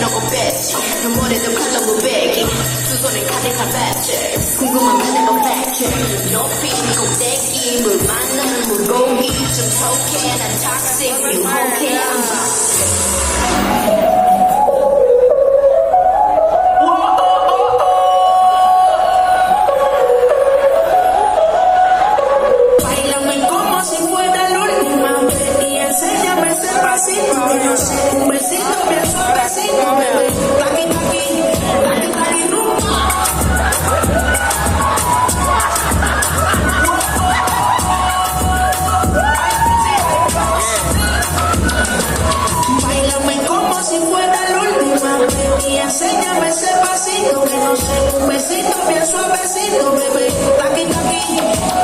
하려고 뺐지 너 머리도 칼로 베기 두 손에 가득한 배트 궁금하면 내가 팩트 높이 꼭대기 물 만나는 물고기 좀 톡해 난 toxic 유혹해 Un besito bien suavecito, bebé. Taqui, taqui, taqui, taqui, rumba. Báilame como si fuera la última vez y enséñame ese pasito que no sé. Un besito bien suavecito, bebé. Taqui, taqui.